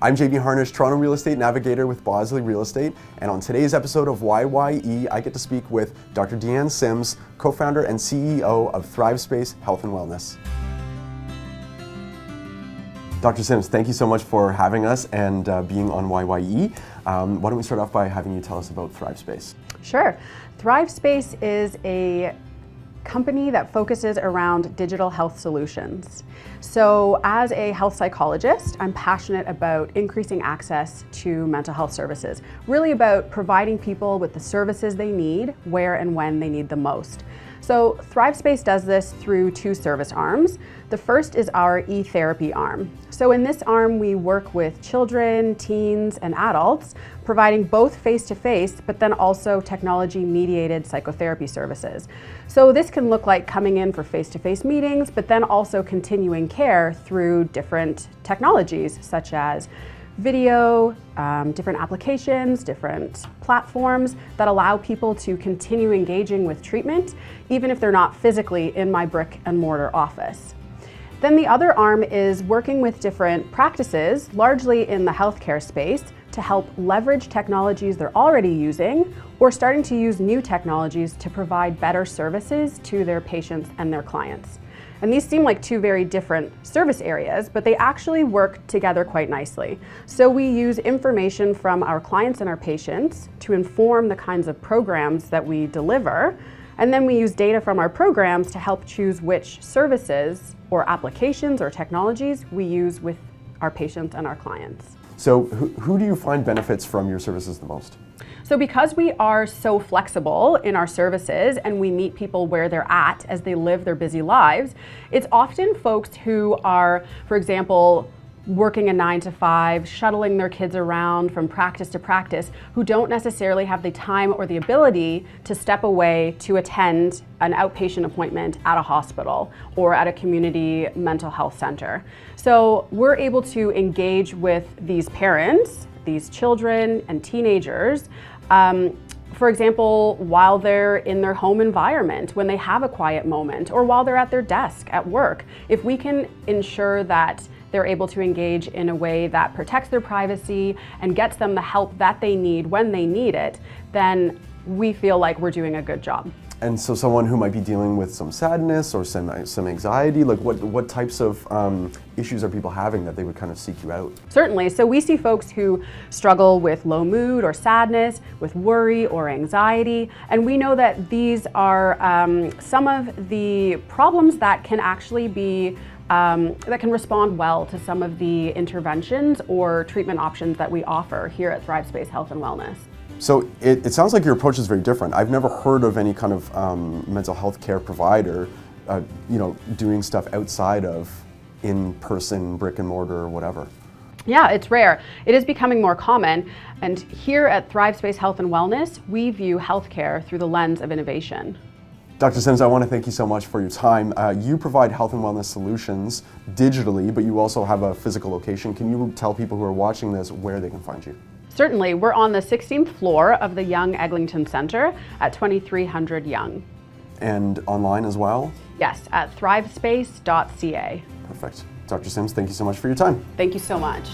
I'm JB Harnish, Toronto Real Estate Navigator with Bosley Real Estate, and on today's episode of YYE, I get to speak with Dr. Deanne Sims, co-founder and CEO of ThriveSpace Health and Wellness. Dr. Sims, thank you so much for having us and being on YYE. Why don't we start off by having you tell us about ThriveSpace? Sure. ThriveSpace is a company that focuses around digital health solutions. So as a health psychologist, I'm passionate about increasing access to mental health services, really about providing people with the services they need, where and when they need the most. So ThriveSpace does this through two service arms. The first is our e-therapy arm. So in this arm, we work with children, teens, and adults, providing both face-to-face, but then also technology-mediated psychotherapy services. So this can look like coming in for face-to-face meetings, but then also continuing care through different technologies, such as video, different applications, different platforms that allow people to continue engaging with treatment, even if they're not physically in my brick and mortar office. Then the other arm is working with different practices, largely in the healthcare space, to help leverage technologies they're already using or starting to use new technologies to provide better services to their patients and their clients. And these seem like two very different service areas, but they actually work together quite nicely. So we use information from our clients and our patients to inform the kinds of programs that we deliver. And then we use data from our programs to help choose which services or applications or technologies we use with our patients and our clients. So who do you find benefits from your services the most? So because we are so flexible in our services and we meet people where they're at as they live their busy lives, it's often folks who are, for example, working a 9 to 5, shuttling their kids around from practice to practice, who don't necessarily have the time or the ability to step away to attend an outpatient appointment at a hospital or at a community mental health center. So we're able to engage with these parents, these children and teenagers, for example, while they're in their home environment, when they have a quiet moment, or while they're at their desk at work. If we can ensure that they're able to engage in a way that protects their privacy and gets them the help that they need when they need it, then we feel like we're doing a good job. And so someone who might be dealing with some sadness or some anxiety, like what types of issues are people having that they would kind of seek you out? Certainly. So we see folks who struggle with low mood or sadness, with worry or anxiety, and we know that these are some of the problems that can actually be that can respond well to some of the interventions or treatment options that we offer here at ThriveSpace Health and Wellness. So it sounds like your approach is very different. I've never heard of any kind of mental health care provider, doing stuff outside of in-person brick and mortar or whatever. Yeah, it's rare. It is becoming more common. And here at ThriveSpace Health and Wellness, we view healthcare through the lens of innovation. Dr. Sims, I want to thank you so much for your time. You provide health and wellness solutions digitally, but you also have a physical location. Can you tell people who are watching this where they can find you? Certainly. We're on the 16th floor of the Yonge Eglinton Centre at 2300 Yonge. And online as well? Yes, at thrivespace.ca. Perfect. Dr. Sims, thank you so much for your time. Thank you so much.